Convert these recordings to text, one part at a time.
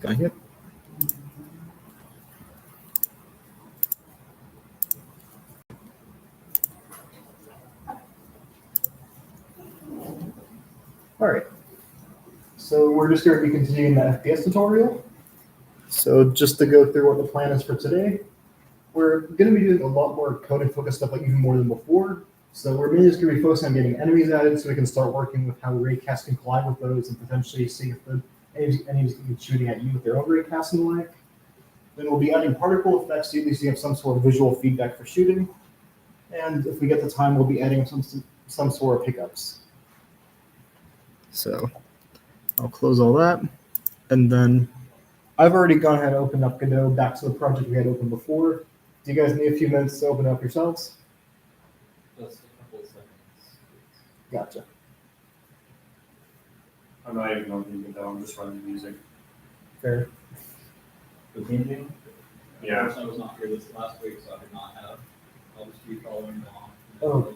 Got it. All right. So we're just going to be continuing the FPS tutorial. So just to go through what the plan is for today, we're going to be doing a lot more coding-focused stuff, like even more than before. So we're mainly just going to be focusing on getting enemies added so we can start working with how raycast can collide with those and potentially see if the enemies can be shooting at you with their own raycast and the like. Then we'll be adding particle effects so at least you have some sort of visual feedback for shooting. And if we get the time, we'll be adding some sort of pickups. So I'll close all that. And then I've already gone ahead and opened up Godot back to the project we had open before. Do you guys need a few minutes to open it up yourselves? Just a couple of seconds. Gotcha. I'm not even opening Godot, I'm just running music. Fair. The painting? Yeah. Of course, I was not here this last week, so I did not have. I'll just be following along. Oh.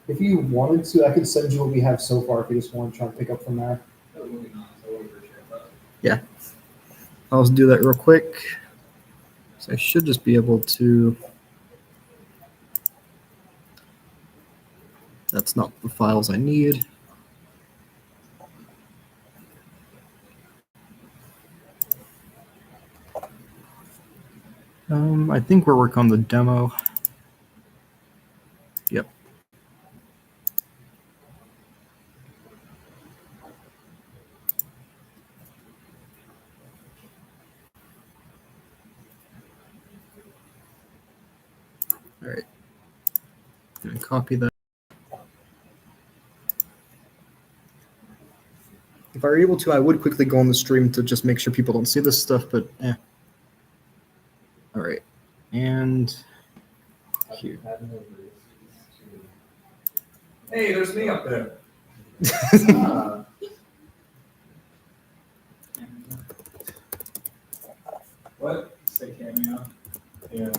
If you wanted to, I could send you what we have so far if you just want to try and pick up from there. That would be nice. I would appreciate that. Yeah. I'll just do that real quick. So I should just be able to. That's not the files I need. I think we're working on the demo. Yep. All right. I'm gonna copy that. If I were able to, I would quickly go on the stream to just make sure people don't see this stuff, but eh. All right. And here. Hey, there's me up there. What? Say cameo. Yeah,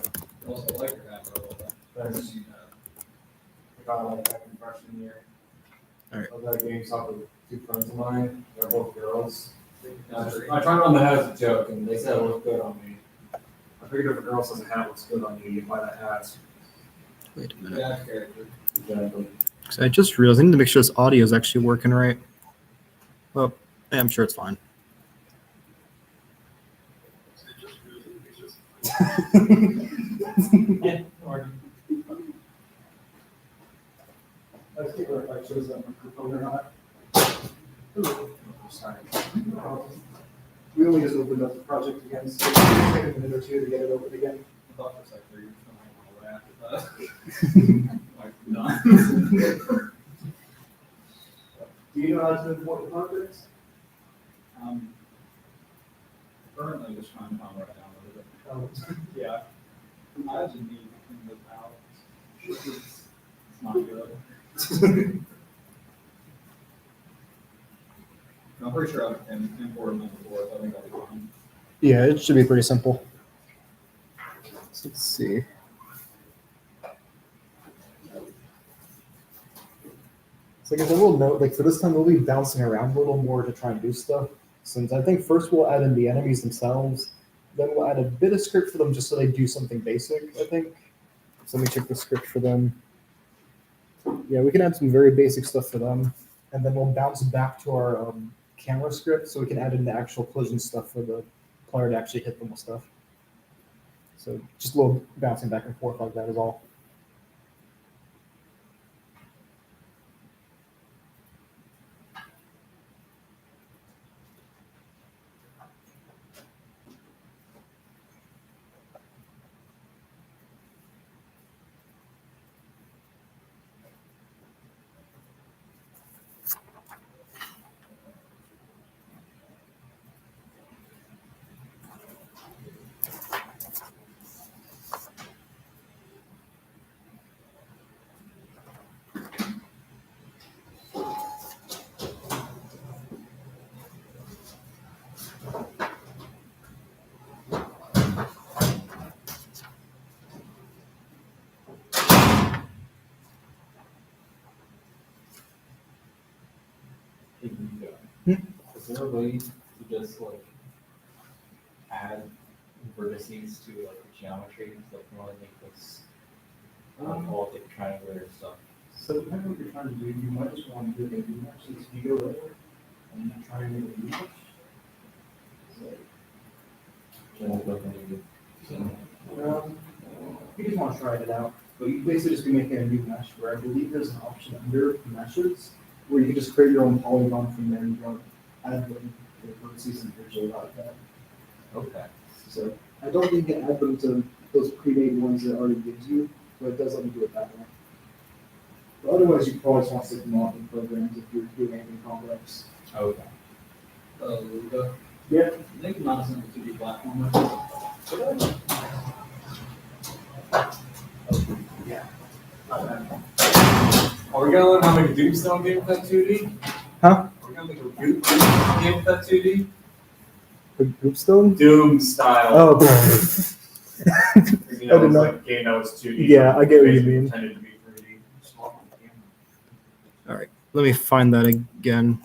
Also, like your hat a little bit. that's, I got like back in freshman year. Alright. I was at GameStop with two friends of mine, they're both girls. I That's tried on the hat as a joke, and they said it looked good on me. I figured if a girl says a hat looks good on you, you buy that hat. Wait a minute. Yeah, character. Exactly. So I just realized I need to make sure this audio is actually working right. Well, yeah, I'm sure it's fine. Let's see if I chose that microphone or not. Sorry. We only just opened up the project again, so it's gonna take a minute or two to get it open again. I thought for a second you were going all the way after that. Like, no. Do you know how to import the projects? Currently just trying to find where I downloaded it. Oh. Yeah. I just need to clean this out. It's not good. I'm pretty sure I can import them before, so I think I'll be fine. Yeah, it should be pretty simple. So let's see. So I guess I will note, like for this time, we'll be bouncing around a little more to try and do stuff. Since I think first we'll add in the enemies themselves, then we'll add a bit of script for them just so they do something basic, I think. So let me check the script for them. Yeah, we can add some very basic stuff for them. And then we'll bounce back to our camera script so we can add in the actual collision stuff for the player to actually hit them with stuff. So just a little bouncing back and forth like that is all. Is there a way to just like add vertices to like the geometry, like you want to make this all like triangular stuff. So depending on what you're trying to do, you might just want to do a new mesh. So if you go layer and you try and make a new mesh. You just want to try it out, but you basically just be making a new mesh where I believe there's an option under meshes where you can just create your own polygon from there and you want to add them to the vertices and visually like that. Okay. So I don't think you can add them to those pre-made ones that it already gives you, but it does let me do it that way. But otherwise, you probably just want to stick them all in programs if you're doing anything complex. Okay. Yeah. I think not a simple 2D platformer. Yeah. Are we gonna learn how to make a Doomstone game with that 2D? Huh? Are we gonna make a Doomstone game with that 2D? Hoopstone? Doom style. Oh, You know, I didn't it's know. like a game that was 2D. Yeah, I get what you basically mean. Pretended to be 3D. Just walk on the camera. let me find that again.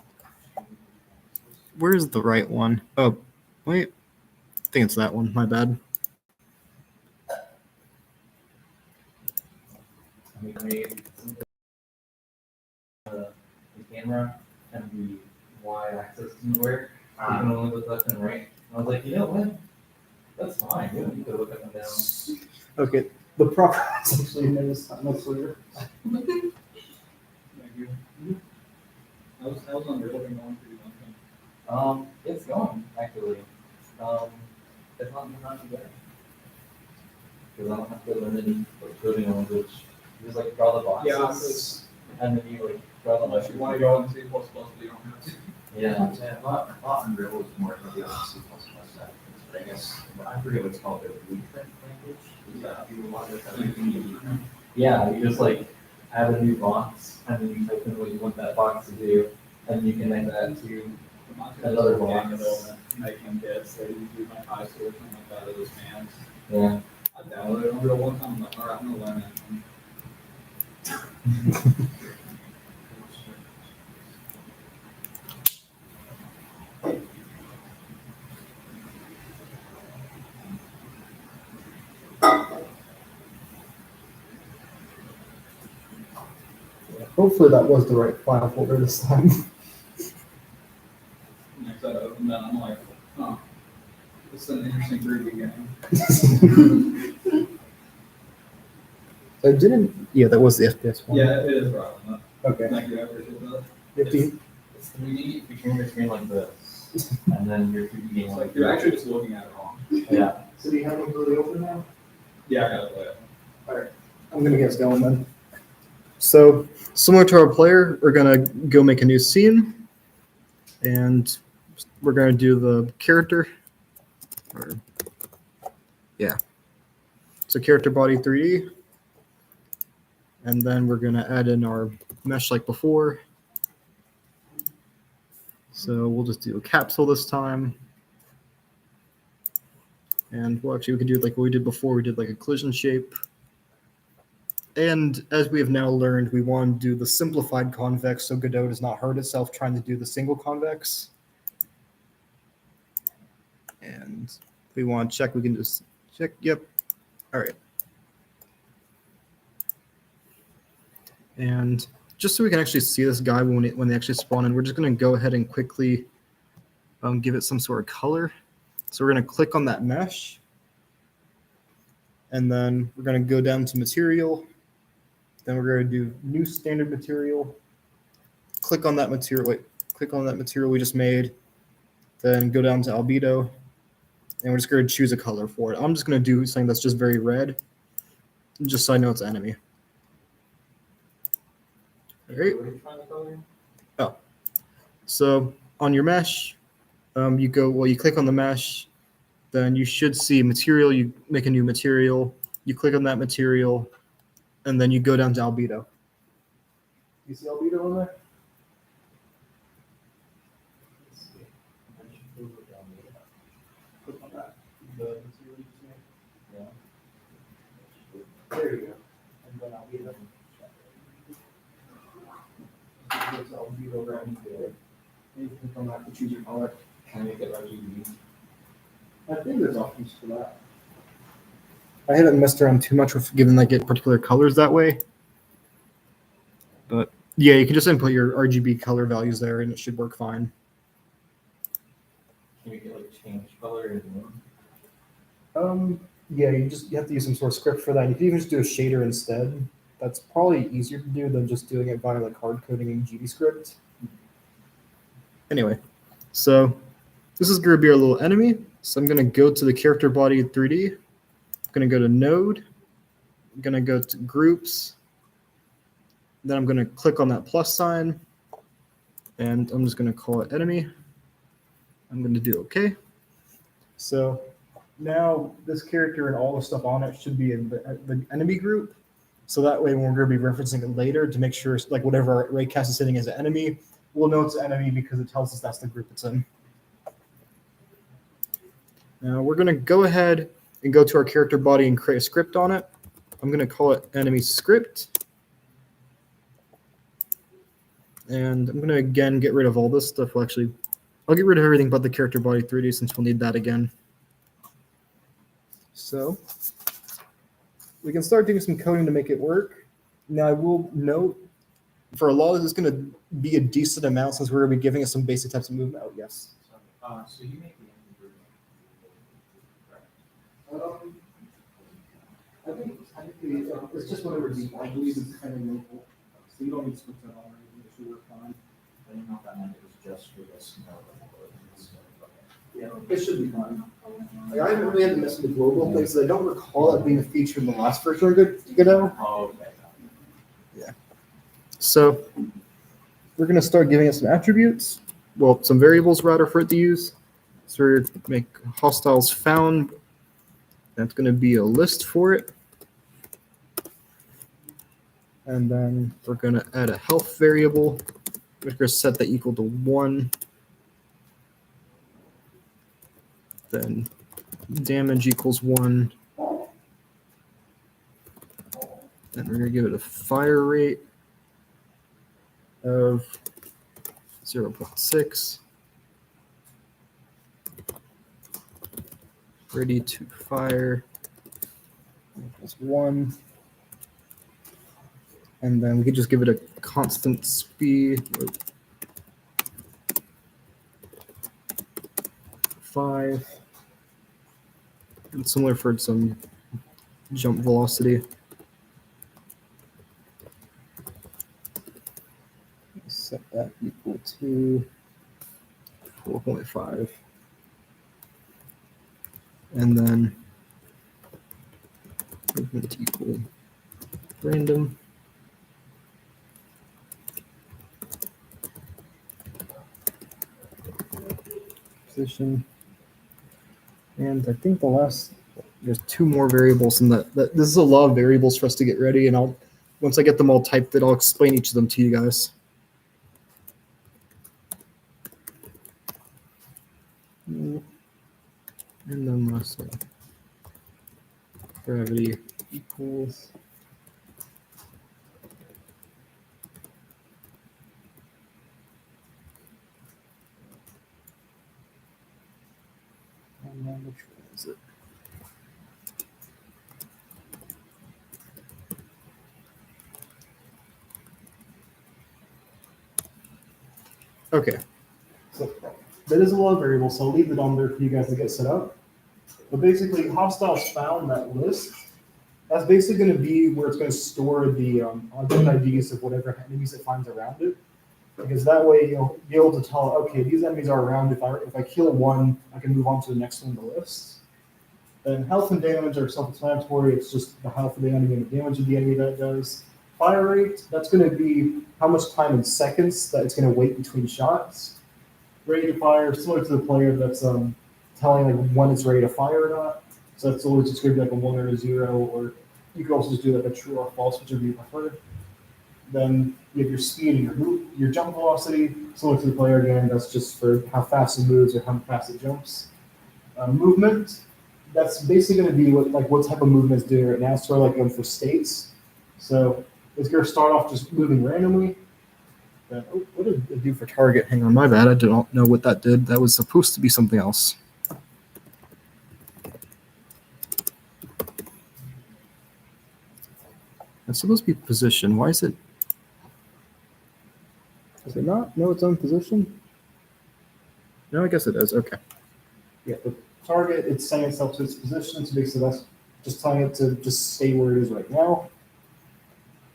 Where's the right one? Oh, wait. I think it's that one. My bad. We made the camera and the y-axis didn't work. You can only look left and right. And I was like, you know what? That's fine. You don't need to look up and down. Okay, the proper is actually noticed. I'm not clear. Thank you. How's Unreal been going for you? It's going actually. It's not too bad. Because I don't have to learn any like, coding language. You just like draw the boxes, and then you like draw the Unless you want to go in C++, but you don't have to. Yeah. Yeah, I thought Unreal was more of the C++ side, but I guess, I forget what's called, the blueprint language? Is that you want to Yeah, you just like add a new box, and then you type in what you want that box to do, and you can connect that to another box. Making bits, they do my high school, something like that, those fans. Yeah. I downloaded Unreal one time, I'm like, all right, I'm gonna learn it. Hopefully that was the right file folder this time. Next I opened that, I'm like, huh, this is an interesting groovy game. I didn't. Yeah, that was the FPS one. Yeah, it is right on Okay. that. Thank you, I appreciate that. You have to- It's 3D, if you turn your screen like this, and then your 3D game It's like like, you're this. actually just looking at it wrong. Yeah. So do you have them really open now? Yeah, I gotta play it. I'm gonna get us going then. So, similar to our player, we're gonna go make a new scene, and we're gonna do the character. So character body 3D, and then we're gonna add in our mesh like before. So we'll just do a capsule this time. And well, actually, we could do like what we did before. We did like a collision shape. And as we have now learned, we want to do the simplified convex so Godot does not hurt itself trying to do the single convex. And if we want to check, we can just check. Yep. All right. And just so we can actually see this guy when they actually spawn in, we're just going to go ahead and quickly give it some sort of color. So we're going to click on that mesh. And then we're going to go down to material. Then we're going to do new standard material. Click on that material. Wait, click on that material we just made. Then go down to albedo. And we're just going to choose a color for it. I'm just going to do something that's just very red, just so I know it's enemy. All right. What are you trying to color? Oh, so on your mesh, you click on the mesh, then you should see material. You make a new material. You click on that material, and then you go down to albedo. You see albedo on there? Click on that. The material you just made. Yeah. There you go. And then albedo. Go to albedo right there. And you click on that to choose your color. Can I make it RGB? I think there's options for that. I haven't messed around too much with giving like it particular colors that way. But yeah, you can just input your RGB color values there and it should work fine. Can you get like change color in the Yeah, you have to use some sort of script for that. You can even just do a shader instead. That's probably easier to do than just doing it via like hard coding in GDScript. Anyway, so this is going to be our little enemy. So I'm going to go to the character body 3D. I'm going to go to node. I'm going to go to groups. Then I'm going to click on that plus sign. And I'm just going to call it enemy. I'm going to do OK. So now this character and all the stuff on it should be in the enemy group. So that way, when we're going to be referencing it later to make sure like whatever our raycast is hitting as an enemy, we'll know it's an enemy because it tells us that's the group it's in. Now we're going to go ahead and go to our character body and create a script on it. I'm going to call it enemy script. And I'm going to, again, get rid of all this stuff. Well, actually, I'll get rid of everything but the character body 3D since we'll need that again. So we can start doing some coding to make it work. Now I will note, for a lot of this is going to be a decent amount since we're going to be giving us some basic types of movement. Oh, yes. So you make the I think it's just whatever the I believe it's kind of local. So you don't need to switch that already. It should work fine. I didn't know if that meant it was just for this. Yeah, it should be fine. Like, I haven't really had to mess with the global things. I don't recall it being a feature in the last version of Godot. Oh, okay. So we're going to start giving it some attributes. Well, some variables rather for it to use. So we're going to make hostiles found. That's going to be a list for it. And then we're going to add a health variable. We're going to set that equal to 1. Then damage equals 1. Then we're going to give it a fire rate of 0.6. Ready to fire equals 1. And then we could just give it a constant speed of 5. And similar for some jump velocity. Set that equal to 4.5. And then movement equal random. Position. And I think the last, there's 2 more variables in that. This is a lot of variables for us to get ready, and once I get them all typed, I'll explain each of them to you guys. And then lastly, gravity equals which one is it? Okay. So that is a lot of variables, so I'll leave it on there for you guys to get set up. But basically, hostiles found, that list, that's basically going to be where it's going to store the object IDs of whatever enemies it finds around it. Because that way you'll be able to tell, okay, these enemies are around. If I kill one, I can move on to the next one on the list. Then health and damage are self-explanatory. It's just the health of the enemy and the damage of the enemy that it does. Fire rate, that's going to be how much time in seconds that it's going to wait between shots. Ready to fire, similar to the player that's telling like when it's ready to fire or not. So that's always just going to be like a 1 or a 0, or you could also just do like a true or false, whichever you prefer. Then you have your speed and your jump velocity, similar to the player again. That's just for how fast it moves or how fast it jumps. Movement, that's basically going to be what type of movement it's doing right now. It's sort of like going for states. So it's going to start off just moving randomly. Then, what did it do for target? Hang on, my bad. I don't know what that did. That was supposed to be something else. It's supposed to be position. Why is it? Does it not know its own position? No, I guess it is. Okay. Yeah, the target, it's setting itself to its position, so basically that's just telling it to just stay where it is right now.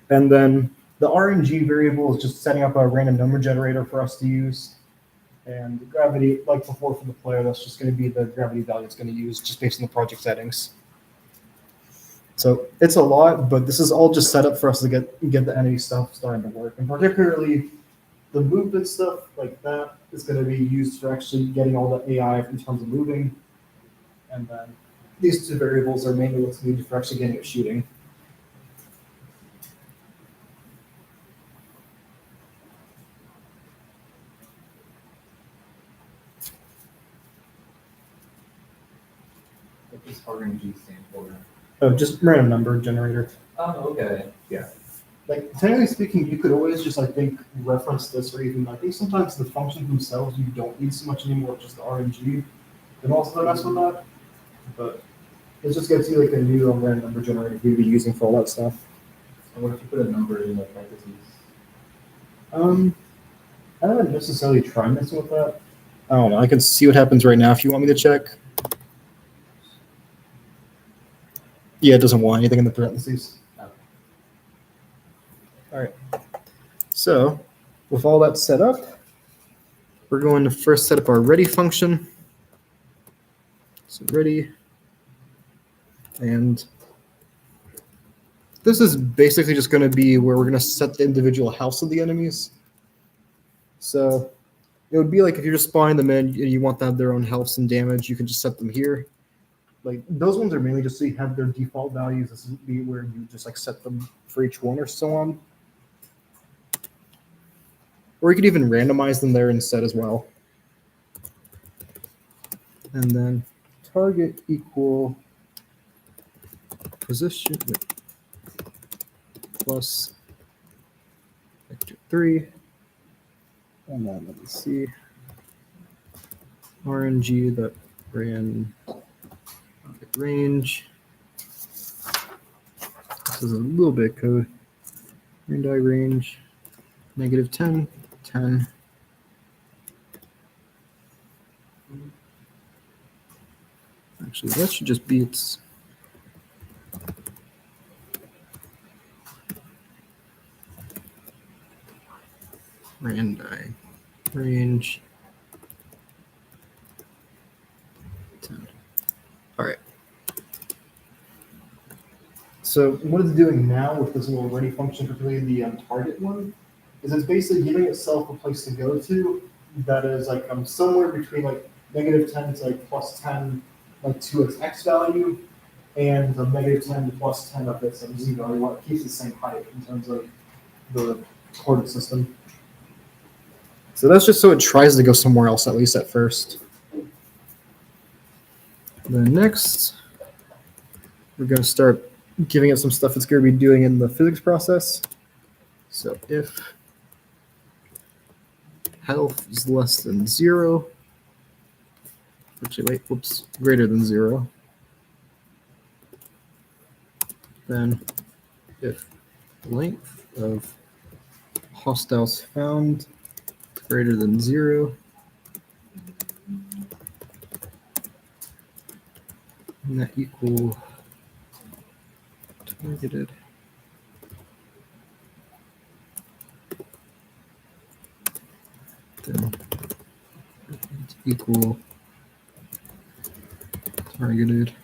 And then the RNG variable is just setting up a random number generator for us to use. And the gravity, like before for the player, that's just going to be the gravity value it's going to use just based on the project settings. So it's a lot, but this is all just set up for us to get the enemy stuff starting to work. And particularly the movement stuff like that is going to be used for actually getting all the AI in terms of moving. And then these two variables are mainly what's needed for actually getting it shooting. What does RNG stand for? Oh, just random number generator. Oh, okay. Like technically speaking, you could always just I think reference this, or even I think sometimes the functions themselves you don't need so much anymore, just the RNG. And also mess with that. But it just gets you like a new random number generator you'd be using for all that stuff. And what if you put a number in the parentheses? I haven't necessarily tried messing with that. I don't know. I can see what happens right now if you want me to check. Yeah, it doesn't want anything in the parentheses. Okay. All right. So with all that set up, we're going to first set up our ready function. So ready. And this is basically just going to be where we're going to set the individual health of the enemies. So it would be like if you're just spawning them in and you want to have their own health and damage, you can just set them here. Like those ones are mainly just so you have their default values. This would be where you just like set them for each one or so on. Or you could even randomize them there instead as well. And then target equal position plus vector 3. And then let me see. RNG that ran range. This is a little bit of code. Randi range -10, 10. Actually, that should just be its. Randi range 10. All right. So what it's doing now with this little ready function, particularly the target one, is it's basically giving itself a place to go to that is like somewhere between like -10 to like +10, like to its x value, and the -10 to +10 of its z value. It keeps the same height in terms of the coordinate system. So that's just so it tries to go somewhere else, at least at first. Then next, we're going to start giving it some stuff it's going to be doing in the physics process. So if health is less than 0, actually wait, whoops, greater than 0, then if length of hostiles found is greater than 0, and that equal targeted then equal targeted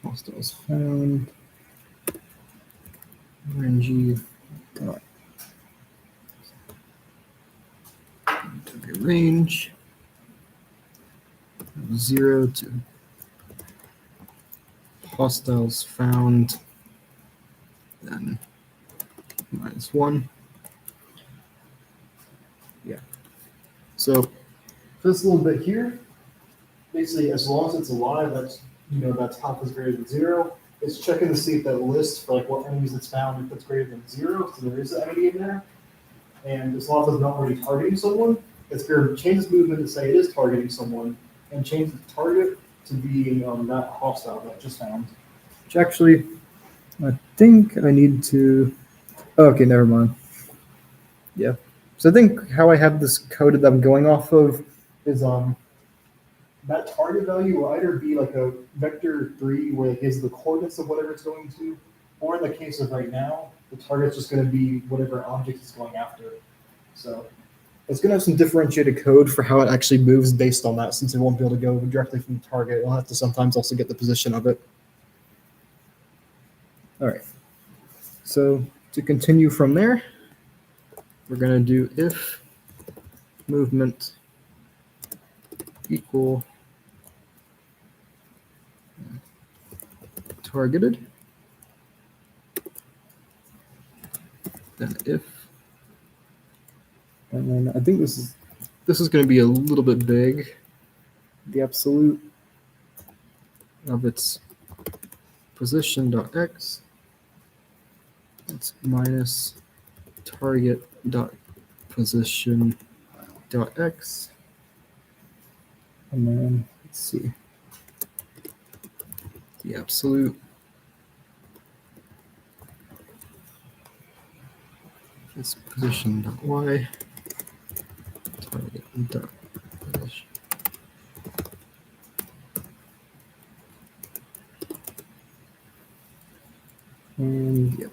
hostiles found RNG dot target range 0 to hostiles found, then -1. Yeah. So this little bit here, basically, as long as it's alive, that's that's health is greater than 0. It's checking to see if that list for like what enemies it's found if it's greater than 0. So there is an enemy in there, and as long as it's not already targeting someone, it's going to change its movement to say it is targeting someone. and change the target to being that hostile that I just found. Which actually, I think I need to. Okay, never mind. Yeah. So I think how I have this coded that I'm going off of is that target value will either be like a vector 3 where it gives the coordinates of whatever it's going to, or in the case of right now, the target's just going to be whatever object it's going after. So it's going to have some differentiated code for how it actually moves based on that, since it won't be able to go directly from the target. It'll have to sometimes also get the position of it. All right. So to continue from there, we're going to do if movement equal targeted, then if, and then I think this is going to be a little bit big. The absolute of its position.x, it's minus target.position.x, and then let's see, the absolute is position.y, target.position. And yep.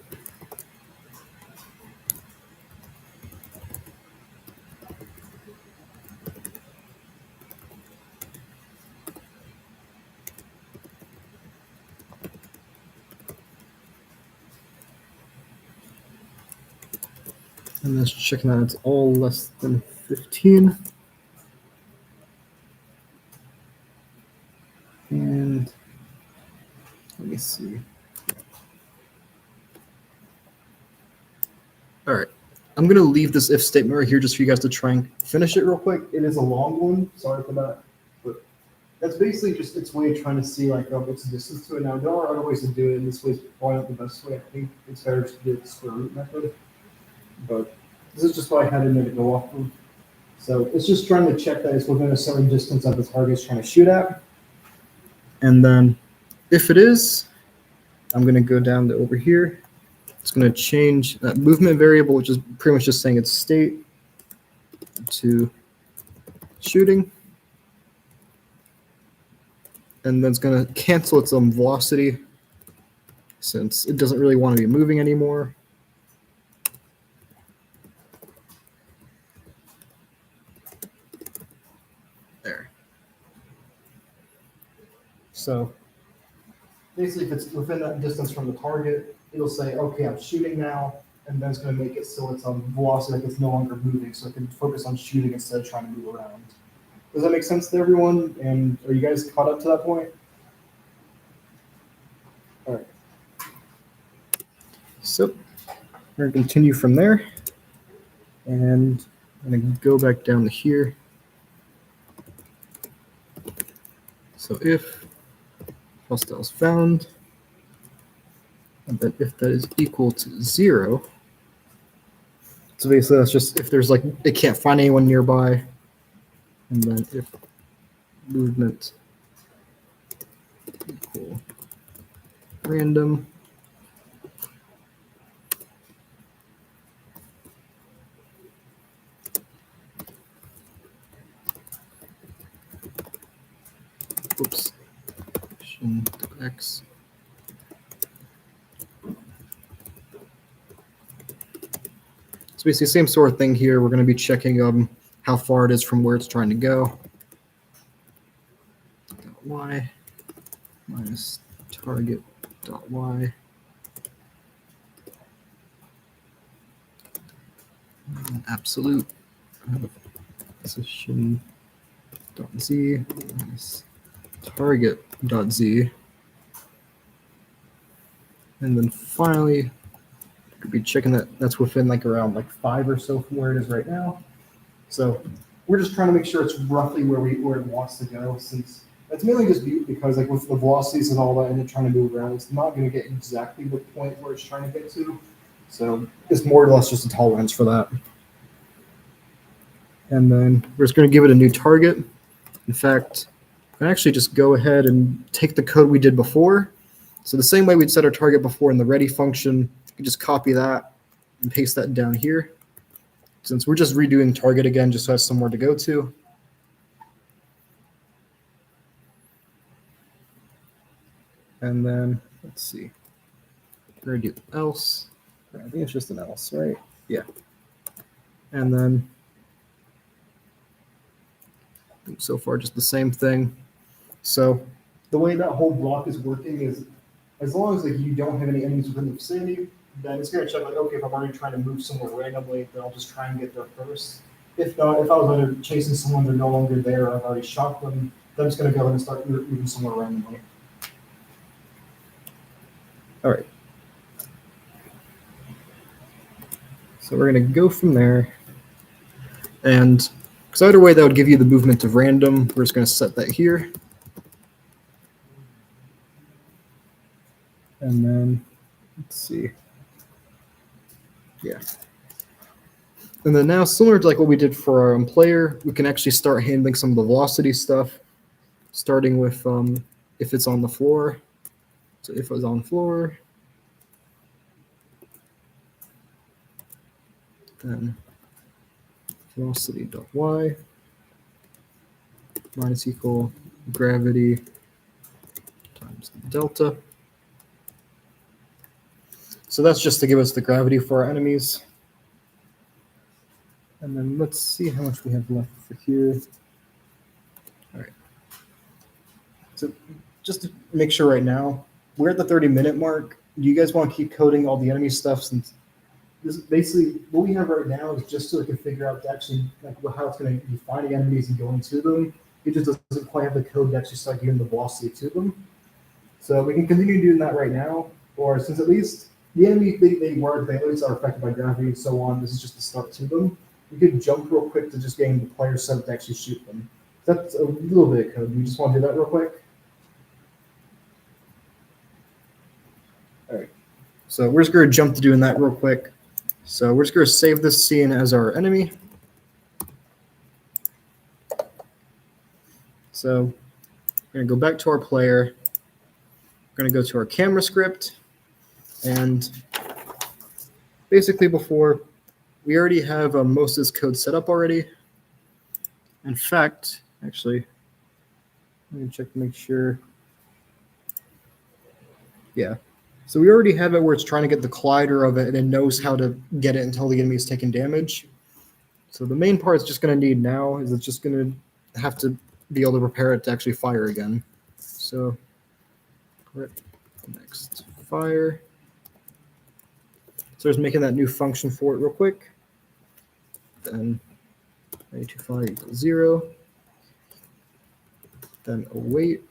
And that's checking that it's all less than 15. And let me see. All right. I'm going to leave this if statement right here just for you guys to try and finish it real quick. It is a long one. Sorry for that. But that's basically just its way of trying to see like what's the distance to it. Now, there are other ways to do it, and this way is probably not the best way. I think it's better to do the square root method. But this is just what I had in there to go off of. So it's just trying to check that it's within a certain distance of the target it's trying to shoot at. And then if it is, I'm going to go down to over here. It's going to change that movement variable, which is pretty much just saying its state, to shooting. And then it's going to cancel its own velocity since it doesn't really want to be moving anymore. There. So basically, if it's within that distance from the target, it'll say, okay, I'm shooting now, and then it's going to make it so it's on velocity, like it's no longer moving, so it can focus on shooting instead of trying to move around. Does that make sense to everyone? And are you guys caught up to that point? All right. So we're going to continue from there, and I'm going to go back down to here. So if hostile is found, and then if that is equal to 0, so basically that's just if there's like, it can't find anyone nearby, and then if movement equal random, oops, x. So basically same sort of thing here. We're going to be checking how far it is from where it's trying to go. Y minus target dot y. Absolute of position dot z minus target dot z. And then finally, could be checking that that's within like around like 5 or so from where it is right now. So we're just trying to make sure it's roughly where it wants to go, since that's mainly just because like with the velocities and all that and it trying to move around, it's not going to get exactly the point where it's trying to get to. So it's more or less just a tolerance for that. And then we're just going to give it a new target. In fact, and actually just go ahead and take the code we did before. So the same way we'd set our target before in the ready function, you just copy that and paste that down here. Since we're just redoing target again, just so it has somewhere to go to. And then, let's see, we're gonna do else. I think it's just an else, right? Yeah. And then, so far, just the same thing. So the way that whole block is working is, as long as like you don't have any enemies within the vicinity, then it's gonna check like, okay, if I'm already trying to move somewhere randomly, then I'll just try and get there first. If not, if I was either chasing someone, they're no longer there, I've already shot them, then it's gonna go ahead and start moving somewhere randomly. All right. So we're gonna go from there, and because either way that would give you the movement of random, we're just gonna set that here. And then, let's see. Yeah. And then now, similar to like what we did for our own player, we can actually start handling some of the velocity stuff, starting with if it's on the floor. So if it was on the floor, then velocity.y minus equal gravity times delta. So that's just to give us the gravity for our enemies. And then let's see how much we have left for here. All right. So just to make sure right now, we're at the 30-minute mark. Do you guys want to keep coding all the enemy stuff? Since this is basically what we have right now is just so we can figure out actually like how it's going to be finding enemies and going to them. It just doesn't quite have the code to actually start giving the velocity to them. So we can continue doing that right now, or since at least the enemy they work, they at least are affected by gravity and so on. This is just the start to them. We could jump real quick to just getting the player set up to actually shoot them. That's a little bit of code. We just want to do that real quick. All right. So we're just going to jump to doing that real quick. So we're just going to save this scene as our enemy. So we're going to go back to our player. We're going to go to our camera script. And basically before, we already have most of this code set up already. In fact, actually, let me check to make sure. Yeah. So we already have it where it's trying to get the collider of it and it knows how to get it until the enemy is taking damage. So the main part it's just going to need now is it's just going to have to be able to prepare it to actually fire again. So next fire. So just making that new function for it real quick. Then ready to fire equals 0. Then await.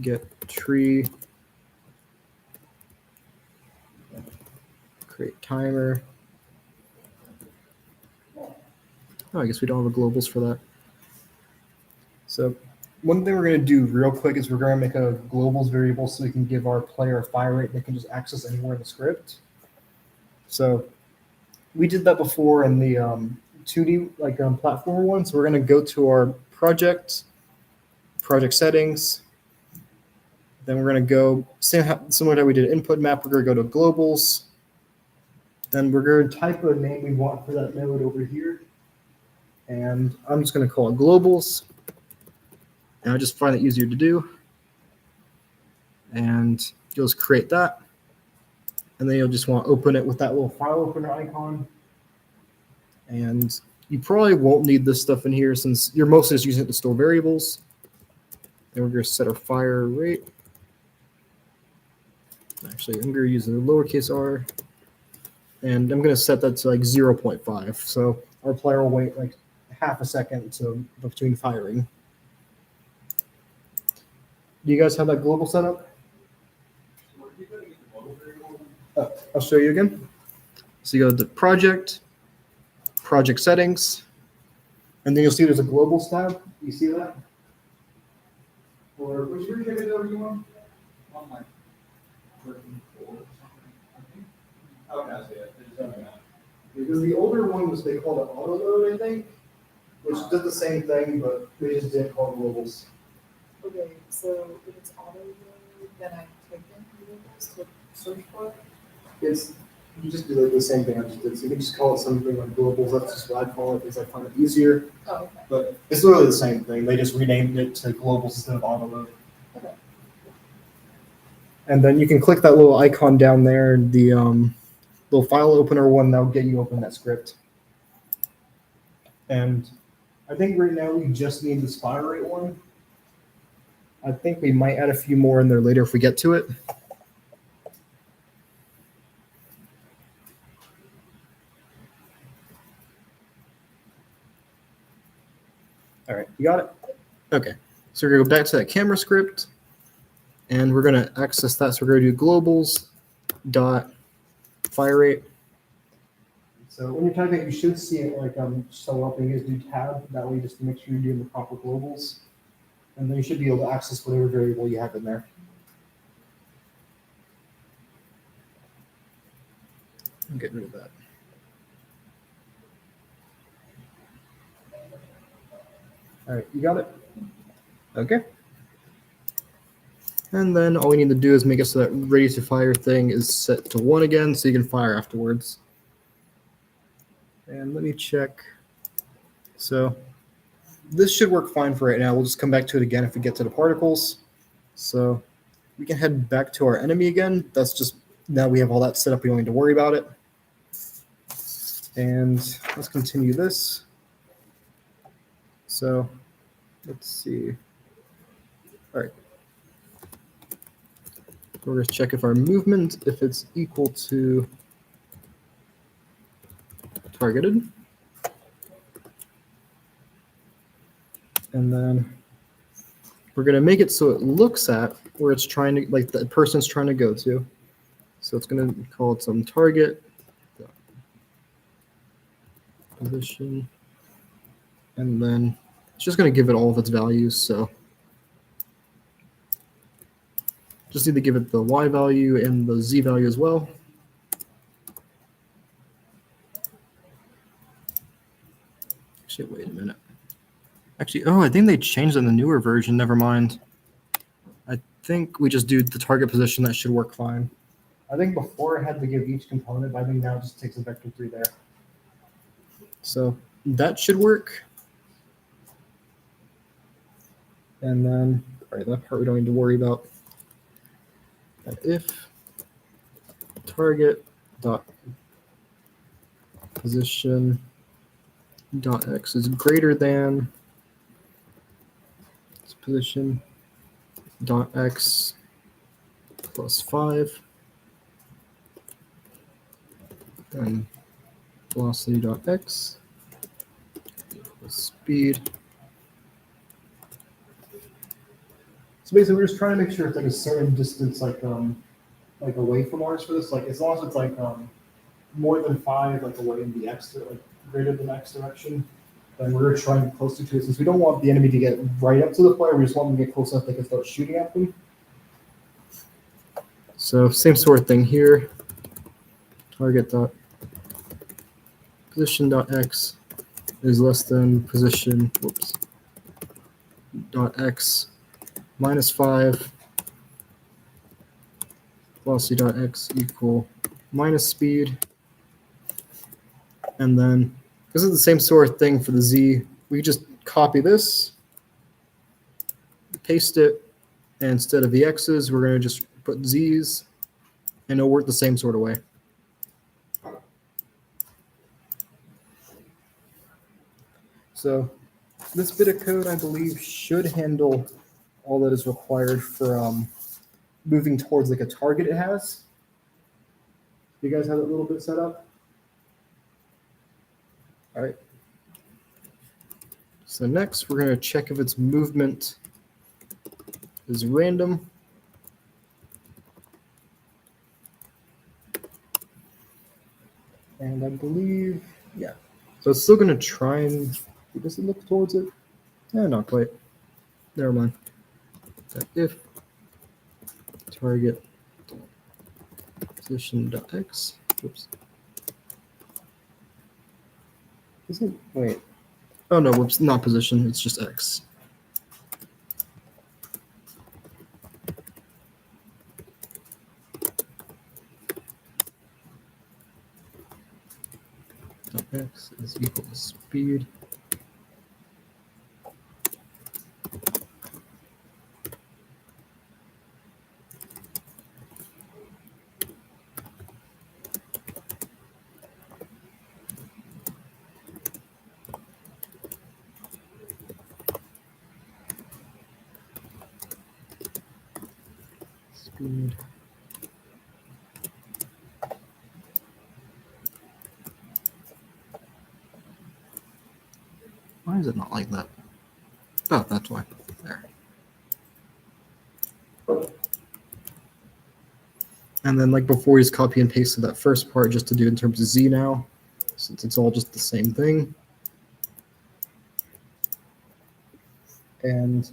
Get tree. Create timer. Oh, I guess we don't have a globals for that. So one thing we're going to do real quick is we're going to make a globals variable so we can give our player a fire rate they can just access anywhere in the script. So we did that before in the 2D platform one. So we're going to go to our project settings. Then we're going to go similar to how we did input map. We're going to go to globals. Then we're going to type a name we want for that node over here. And I'm just going to call it globals. And I just find it easier to do. And you'll just create that. And then you'll just want to open it with that little file opener icon. And you probably won't need this stuff in here since you're mostly just using it to store variables. And we're going to set our fire rate. Actually, I'm going to use the lowercase r. And I'm going to set that to like 0.5. So our player will wait like half a second between firing. Do you guys have that global setup? I'll show you again. So you go to project settings, and then you'll see there's a globals tab. You see that? Or which version of it are you on? On like version 4 or something, I think. Okay, I see it. Because the older one was they called it auto load, I think. which does the same thing, but we just didn't call it globals. Okay, so if it's auto load, then I type in globals to search for it. It's, you just do like the same thing I just did. So you can just call it something like globals. That's just what I call it because I find it easier. Oh, okay. But it's literally the same thing. They just renamed it to globals instead of auto load. Okay. And then you can click that little icon down there, the little file opener one that'll get you open that script. And I think right now we just need the spire rate one. I think we might add a few more in there later if we get to it. All right, you got it? Okay, so we're gonna go back to that camera script and we're gonna access that. So we're gonna do globals dot fire rate. So when you're typing, you should see it like show up and you just do tab. That way just to make sure you're doing the proper globals. And then you should be able to access whatever variable you have in there. I'm getting rid of that. All right, you got it? Okay. And then all we need to do is make it so that ready to fire thing is set to 1 again so you can fire afterwards. And let me check. So this should work fine for right now. We'll just come back to it again if we get to the particles. So we can head back to our enemy again. That's just, now we have all that set up, we don't need to worry about it. And let's continue this. So let's see. All right. We're going to check if our movement, if it's equal to targeted. And then we're going to make it so it looks at where it's trying to, like the person's trying to go to. So it's going to call it some target position. And then it's just going to give it all of its values. So just need to give it the Y value and the Z value as well. Actually, wait a minute. Actually, oh, I think they changed in the newer version. Never mind. I think we just do the target position. That should work fine. I think before it had to give each component, but I think now it just takes a vector 3 there. So that should work. And then, all right, that part we don't need to worry about. And if target dot position dot x is greater than position dot x plus 5 and velocity dot x equals speed. So basically, we're just trying to make sure it's like a certain distance, like away from ours for this. Like as long as it's like more than 5, like away in the x, like greater than x direction, then we're trying closer to it. Since we don't want the enemy to get right up to the player, we just want them to get close enough they can start shooting at them. So same sort of thing here. Target dot position dot x is less than position dot x minus 5 velocity dot x equal minus speed. And then this is the same sort of thing for the z. We just copy this, paste it, and instead of the x's, we're going to just put z's, and it'll work the same sort of way. So this bit of code, I believe, should handle all that is required for moving towards like a target it has. You guys have that little bit set up? All right. So next, we're going to check if its movement is random. And I believe, yeah. So it's still going to try and, does it look towards it? Yeah, not quite. Never mind. If target position.x, oops. Isn't, wait. Oh no, whoops, not position, it's just X. X is equal to speed. Speed. Why is it not like that? Oh, that's why. There. And then like before, he's copy and pasted that first part just to do in terms of Z now, since it's all just the same thing. And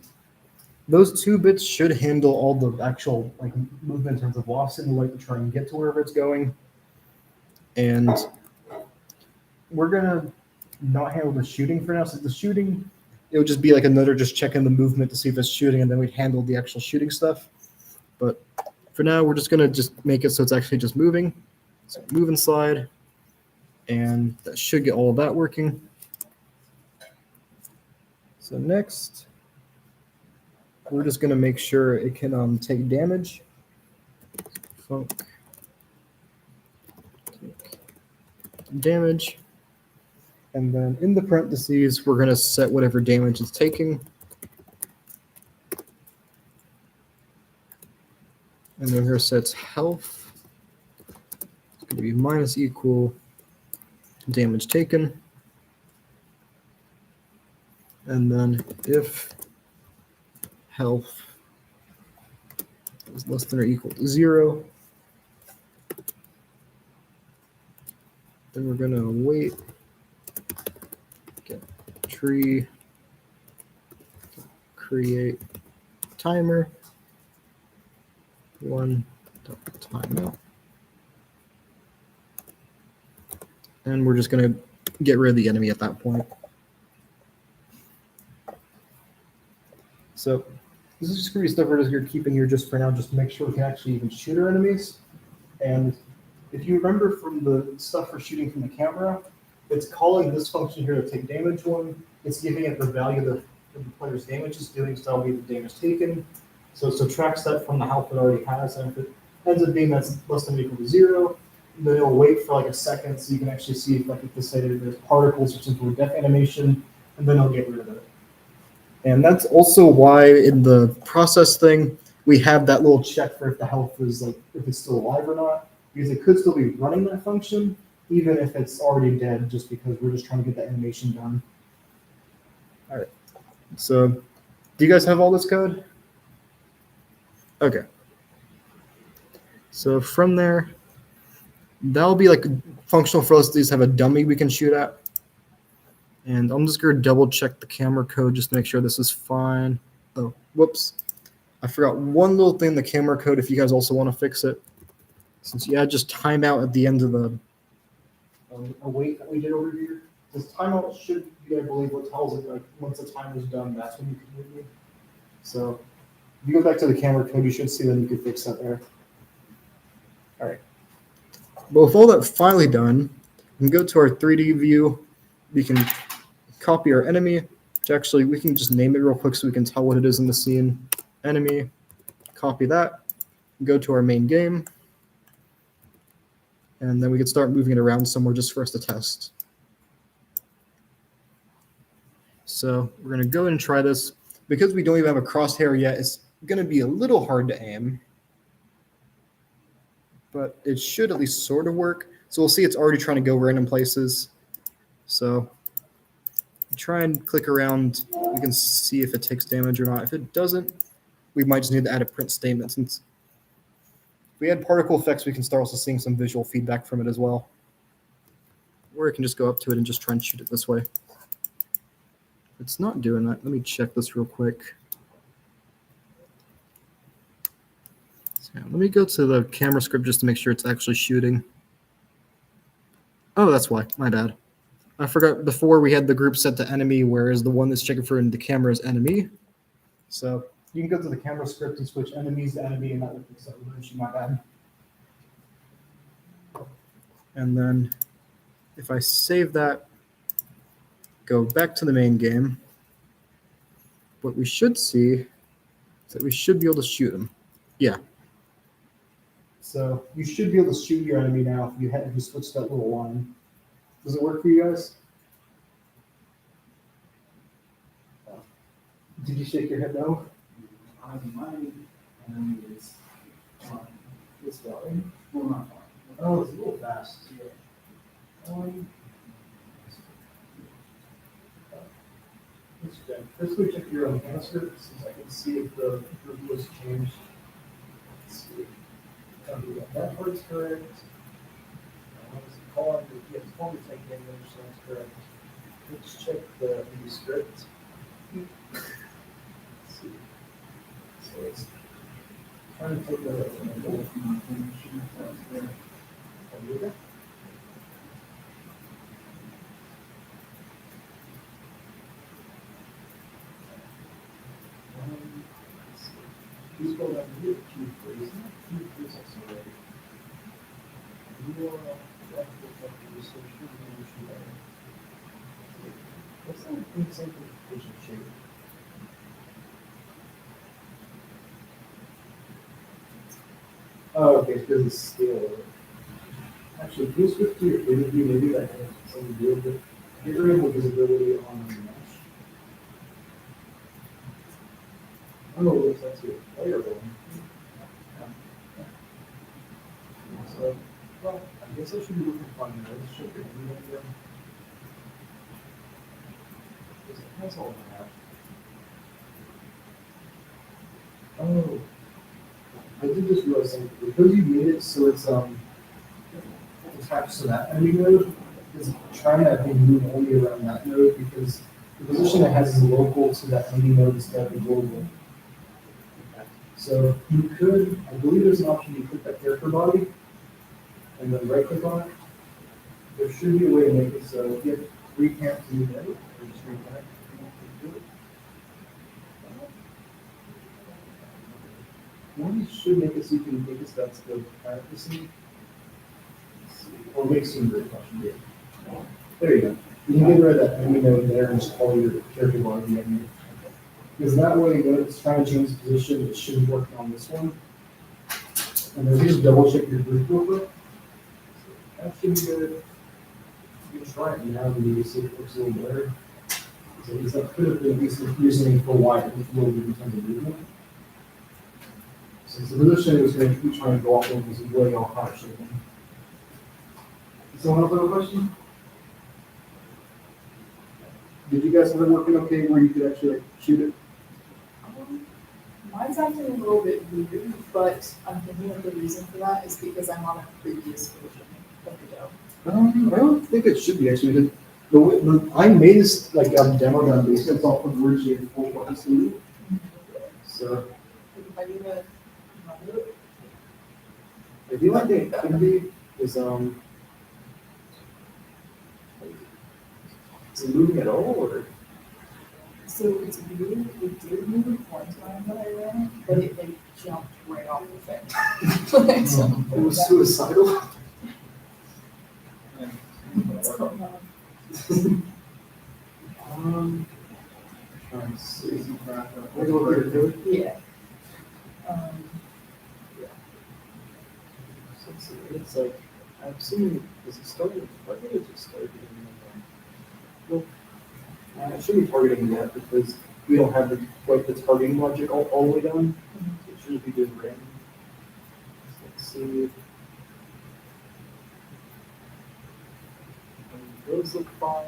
those 2 bits should handle all the actual like movement in terms of velocity and light to try and get to wherever it's going. And we're gonna not handle the shooting for now. So the shooting, it would just be like another just checking the movement to see if it's shooting, and then we'd handle the actual shooting stuff. But for now, we're just gonna just make it so it's actually just moving. So move and slide, and that should get all of that working. So next, we're just gonna make sure it can take damage. Func. Take damage. And then in the parentheses, we're gonna set whatever damage it's taking. And then here sets health. It's gonna be minus equal damage taken. And then if health is less than or equal to 0, then we're gonna wait, get tree, create timer, 1 timeout. And we're just gonna get rid of the enemy at that point. So this is just going to be stuff we're just keeping here just for now, just to make sure we can actually even shoot our enemies. And if you remember from the stuff for shooting from the camera, it's calling this function here to take damage 1. It's giving it the value that the player's damage is doing, so that'll be the damage taken. So it subtracts that from the health it already has, and if it ends up being that's less than or equal to 0, then it'll wait for like a second so you can actually see if like if decided there's particles or some sort of death animation, and then it'll get rid of it. And that's also why in the process thing, we have that little check for if the health is like, if it's still alive or not, because it could still be running that function, even if it's already dead, just because we're just trying to get that animation done. All right. So do you guys have all this code? Okay. So from there, that'll be like functional for us to just have a dummy we can shoot at. And I'm just going to double check the camera code just to make sure this is fine. Oh, whoops. I forgot one little thing in the camera code if you guys also want to fix it. Since you had just timeout at the end of the wait that we did over here. This timeout should be, I believe, what tells it like once the timer is done, that's when you can move it. So if you go back to the camera code, you should see that you can fix that there. All right. But with all that finally done, we can go to our 3D view. We can copy our enemy, which actually we can just name it real quick so we can tell what it is in the scene. Enemy, copy that, go to our main game, and then we can start moving it around somewhere just for us to test. So we're going to go ahead and try this. Because we don't even have a crosshair yet, it's going to be a little hard to aim, but it should at least sort of work. So we'll see it's already trying to go random places. So try and click around. We can see if it takes damage or not. If it doesn't, we might just need to add a print statement. Since if we add particle effects, we can start also seeing some visual feedback from it as well. Or we can just go up to it and just try and shoot it this way. If it's not doing that, let me check this real quick. So let me go to the camera script just to make sure it's actually shooting. Oh, that's why. My bad. I forgot before we had the group set to enemy, whereas the one that's checking for in the camera is enemy. So you can go to the camera script and switch enemies to enemy, and that will fix that glitch you might have. And then if I save that, go back to the main game, what we should see is that we should be able to shoot him. Yeah. So you should be able to shoot your enemy now if you switch that little line. Does it work for you guys? Did you shake your head no? My enemy is this guy. Well, not far. Oh, it's a little fast. Let's go check your own answer since I can see if the group was changed. Let's see. That part's correct. Calling the same game, so that's correct. Let's check the new script. Let's see. So it's trying to take the please go down here to Q3. Isn't that Q3 is also ready? You are what's that example of vision shape? Oh, okay, because it's scale. Actually, can you switch to your favorite view? Maybe that has something to do with it. Get rid of visibility on the mesh. Oh, that's your player one. So, well, I guess I should be looking for those. Should be anyway. That's all I have. Oh, I did just realize something. Because you made it so it's attached to that enemy node, it's trying to move only around that node because the position it has is local to that enemy node instead of the global. So you could, I believe there's an option you click that character body and then right click on it. There should be a way to make it so if you have recamp to move it, or just reconnect. One should make it so you can make it so that's the privacy. Or make some great question. Yeah. There you go. You can get rid of that enemy node there and just call your character body the enemy. Because that way, when it's trying to change position, it should be working on this one. And then just double check your group real quick. That should be good. You can try it now and maybe see if it looks a little better. So at least that could have been at least reasoning for why it looked a little bit in terms of movement. Since the position it was going to keep trying to go off of was really all hard shaking. Someone else have a question? Did you guys have it working okay where you could actually like shoot it? Mine's acting a little bit weird, but I'm thinking that the reason for that is because I'm on a previous version of Godot. I don't think it should be actually. I made this like demo down basement off of originally full button solution. So If I need to run it, I feel like it could be is is it moving at all or so it's weird, it did move it one time that I ran it, but it like jumped right off the thing. Like, so, it was suicidal? what's going on? Trying to see. Yeah. It's like I'm assuming is it starting targeting or is it starting? Well, it shouldn't be targeting yet because we don't have quite the targeting logic all the way down. So it shouldn't be doing random. So let's see. Those look fine.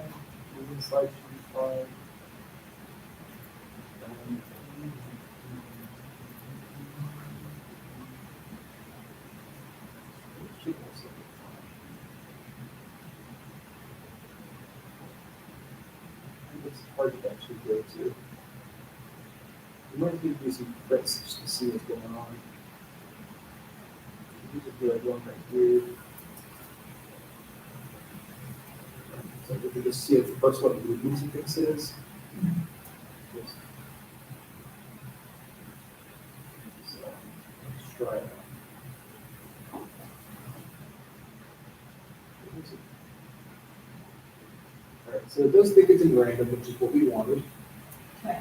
Moving side should be fine. Should also be fine. It's hard to actually go to. You might need to do some press just to see what's going on. You just do like one right here. So can just see it first what movements he thinks it is. Yes. So, let's try it. Alright, so it does think it's in random, which is what we wanted. Okay.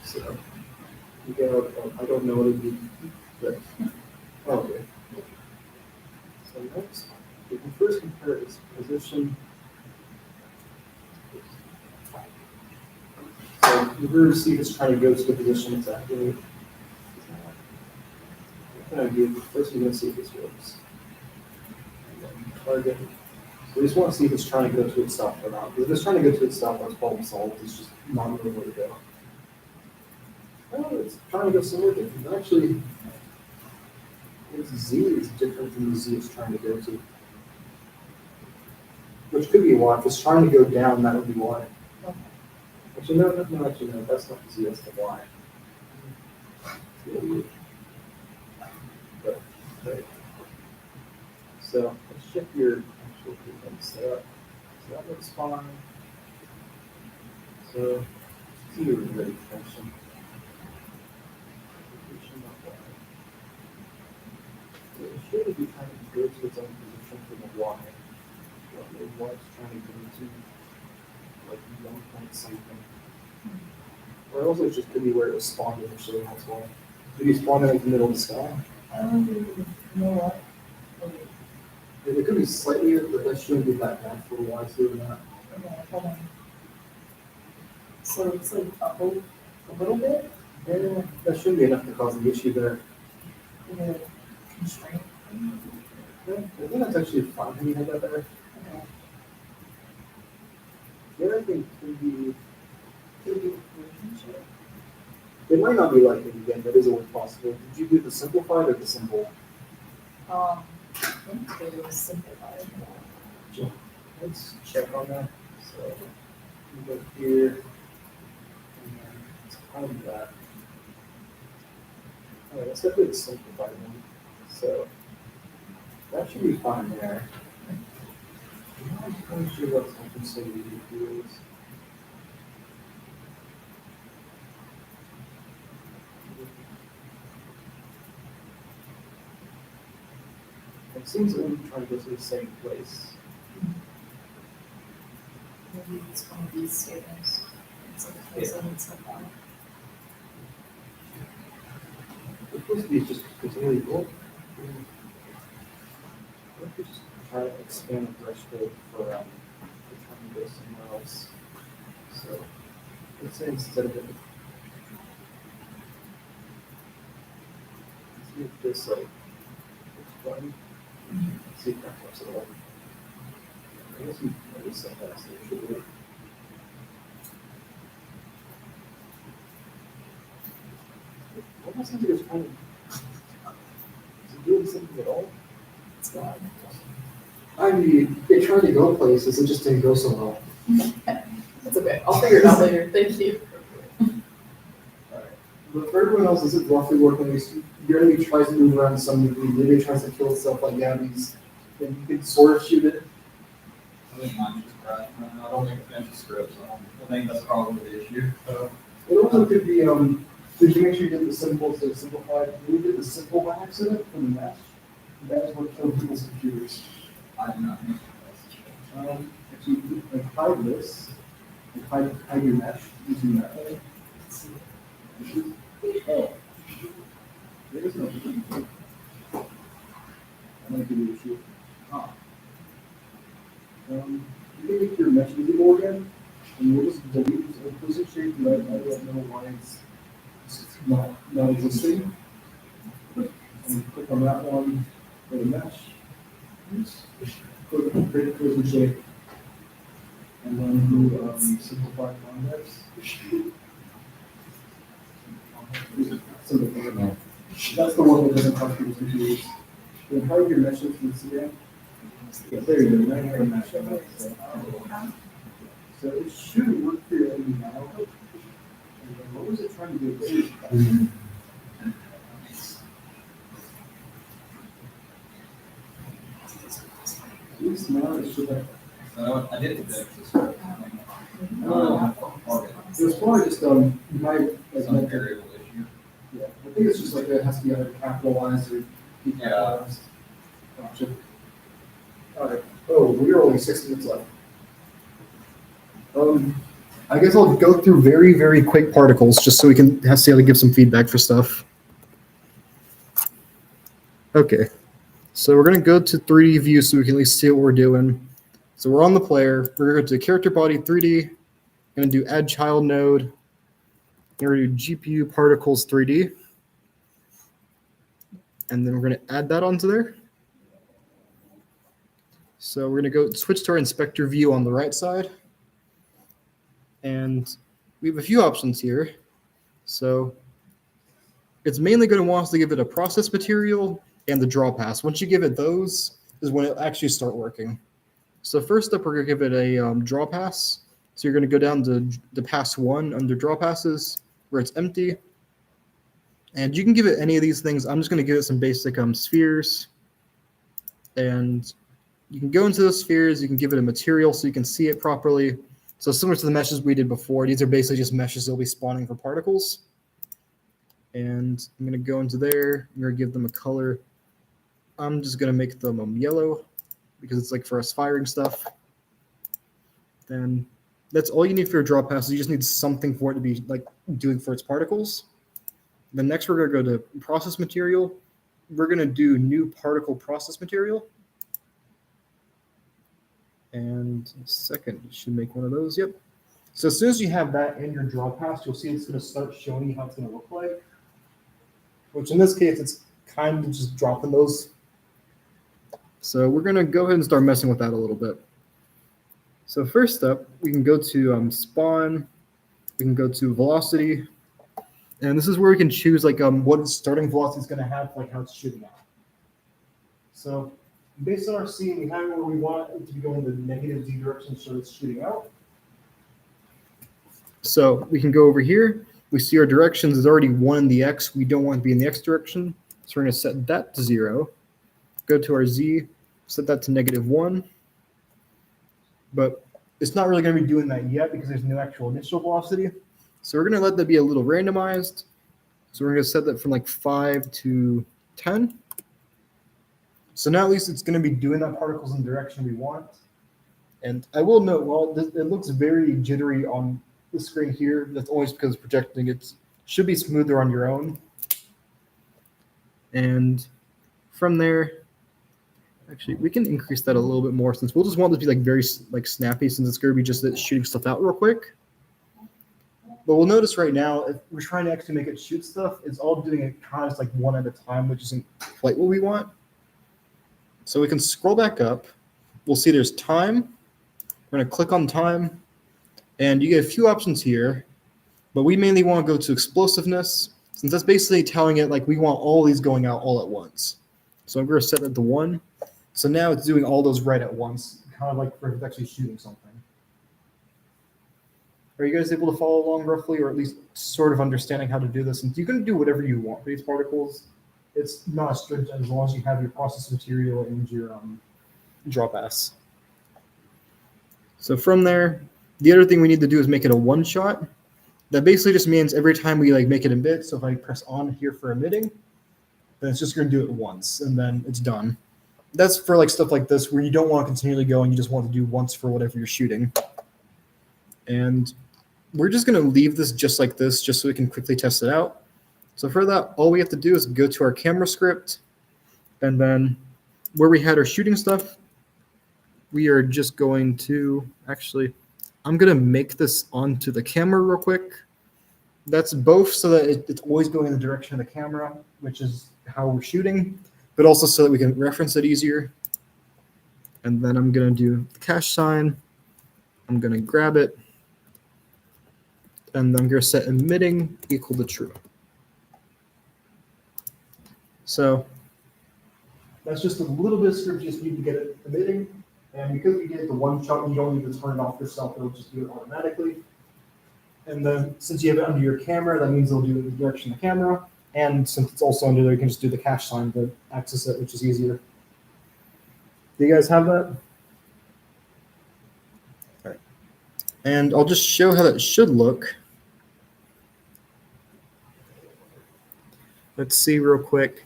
So, you get I don't know what it would be, but, oh, okay. So next, we can first compare its position. So we're going to see if it's trying to go to the position exactly. What can I do? First, we're going to see if this works. And then target. So we just want to see if it's trying to go to itself or not. Because if it's trying to go to itself, that's problem solved. It's just not knowing where to go. Oh, it's trying to go somewhere different. Actually, its Z is different than the Z it's trying to go to. Which could be why. If it's trying to go down, that would be why. Okay. Actually, no, that's not the Z, that's the Y. But, right. So, let's check your actual frequency setup. So that looks fine. So, see your ready function. So it should be trying to go to its own position for the Y. What the Y is trying to go to, like 1 point something. Or also it just could be where it was spawned initially, that's why. Did you spawn in like the middle of the sky? You know what? Okay, It could be slightly, but that shouldn't be that bad for Y doing that. okay, hold on. So it's like a little bit, Yeah, that shouldn't be enough to cause the issue there. the constraint. Yeah, I think that's actually fine when you have that there. Okay. The other thing could be it might not be like it again, that is always possible. Did you do the simplified or the simple? I think it was simplified. Let's check on that. So we go here, and then it's kind of that. All right, let's go to the simplified one. So that should be fine there. I'm not quite sure what function say we is. It seems that we're trying to go to the same place. Maybe it's one of these statements. It's like a case and it's like that. It's supposed to be just continually going. Let me just try to expand the threshold for trying to go somewhere else. So let's say instead of it, let's make this like fun. Let's see if that works at all. I guess we can set that so it should work. Almost seems like it's trying to. Is it doing something at all? It's gone. I mean, it tried to go places, it just didn't go so well. That's okay. I'll figure it out later. Thank you. But for everyone else, this is roughly working. Your enemy tries to move around some degree, maybe it tries to kill itself like Gabby's, then you can sort of shoot it. I think mine just crashed. I don't think it's just scripts. I think that's probably the issue. It also could be, did you make sure you did the simple instead of simplified? We did the simple by accident for the mesh. That is what killed people's computers. I do not think If you like hide this, like hide your mesh using that way. Oh. There is no. I'm gonna give you a shoot. You can make your mesh visible again, and we'll just delete the implicit shape, but I don't know why it's not existing. And click on that one for the mesh. Click on create implicit shape. And then do simplify convex. Simplify. That's the one that doesn't cost people's computers. Then how do your meshes this again? Yeah, there you go. Now you have a mesh. So it should work for your enemy now. And then what was it trying to do? At least now it should have. so. I I did it today. It was probably just, you might, like, Some meant to- variable issue. yeah, I think it's just like it has to be either capitalized or decapitalized. Gotcha. Alright, oh, we're only 6 minutes left. I guess I'll go through very, very quick particles just so we can see how to give some feedback for stuff. Okay, so we're gonna go to 3D view so we can at least see what we're doing. So we're on the player. We're gonna go to character body 3D. Gonna do add child node. We're gonna do GPU particles 3D. And then we're gonna add that onto there. So we're gonna go switch to our inspector view on the right side. And we have a few options here. So it's mainly going to want us to give it a process material and the draw pass. Once you give it those is when it'll actually start working. So first up, we're going to give it a draw pass. So you're going to go down to the pass 1 under draw passes where it's empty. And you can give it any of these things. I'm just going to give it some basic spheres. And you can go into those spheres. You can give it a material so you can see it properly. So similar to the meshes we did before, these are basically just meshes that will be spawning for particles. And I'm going to go into there. I'm going to give them a color. I'm just going to make them yellow because it's like for us firing stuff. Then that's all you need for your draw passes. You just need something for it to be like doing for its particles. Then next we're going to go to process material. We're going to do new particle process material. And second, you should make one of those. Yep. So as soon as you have that in your draw pass, you'll see it's going to start showing you how it's going to look like. Which in this case, it's kind of just dropping those. So we're going to go ahead and start messing with that a little bit. So first up, we can go to spawn. We can go to velocity. And this is where we can choose like what its starting velocity is going to have, like how it's shooting out. So based on our scene, we have it where we want it to be going the negative Z direction, so it's shooting out. So we can go over here. We see our directions is already 1 in the X. We don't want to be in the X direction. So we're going to set that to 0. Go to our Z, set that to -1. But it's not really going to be doing that yet because there's no actual initial velocity. So we're going to let that be a little randomized. So we're going to set that from like 5 to 10. So now at least it's going to be doing that particles in the direction we want. And I will note, while it looks very jittery on the screen here, that's always because it's projecting. It should be smoother on your own. And from there, actually, we can increase that a little bit more since we'll just want this to be like very like snappy since it's going to be just shooting stuff out real quick. But we'll notice right now, if we're trying to actually make it shoot stuff, it's all doing it kind of just like one at a time, which isn't quite what we want. So we can scroll back up. We'll see there's time. We're going to click on time. And you get a few options here. But we mainly want to go to explosiveness, since that's basically telling it like we want all these going out all at once. So I'm going to set that to 1. So now it's doing all those right at once, kind of like for it's actually shooting something. Are you guys able to follow along roughly, or at least sort of understanding how to do this? Since you can do whatever you want for these particles. It's not stringent as long as you have your process material and your draw pass. So from there, the other thing we need to do is make it a one shot. That basically just means every time we like make it emit. So if I press on here for emitting, then it's just going to do it once and then it's done. That's for like stuff like this where you don't want to continually go and you just want to do once for whatever you're shooting. And we're just going to leave this just like this, just so we can quickly test it out. So for that, all we have to do is go to our camera script, and then where we had our shooting stuff, we are just going to, actually, I'm going to make this onto the camera real quick. That's both so that it's always going in the direction of the camera, which is how we're shooting, but also so that we can reference it easier. And then I'm going to do the cache sign. I'm going to grab it, and then I'm going to set emitting equal to true. So that's just a little bit of script you just need to get it emitting. And because we did the one shot, you don't need to turn it off yourself. It'll just do it automatically. And then since you have it under your camera, that means it'll do it in the direction of the camera. And since it's also under there, you can just do the cache sign to access it, which is easier. Do you guys have that? And I'll just show how that should look. Let's see real quick.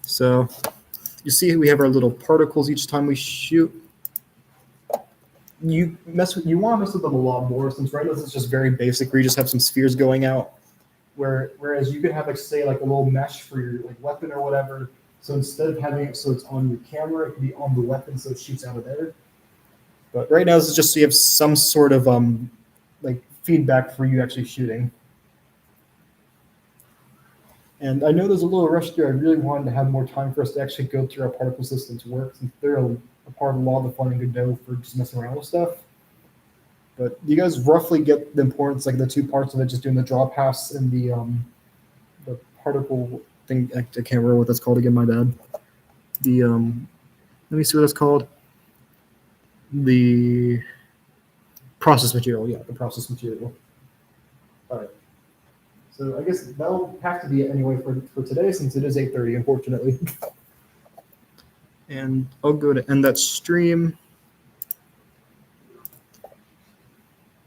So you see we have our little particles each time we shoot. You want to mess with them a lot more, since right now this is just very basic where you just have some spheres going out. Whereas you could have like say like a little mesh for your like weapon or whatever. So instead of having it so it's on your camera, it can be on the weapon so it shoots out of there. But right now this is just so you have some sort of like feedback for you actually shooting. And I know there's a little rush there. I really wanted to have more time for us to actually go through our particle systems work, since they're a part of a lot of the fun in Godot for just messing around with stuff. But you guys roughly get the importance, like the two parts of it, just doing the draw pass and the particle thing. I can't remember what that's called again, my bad. The let me see what that's called. The process material, yeah, the process material. All right. So I guess that'll have to be it anyway for today, since it is 8:30, unfortunately. And I'll go to end that stream.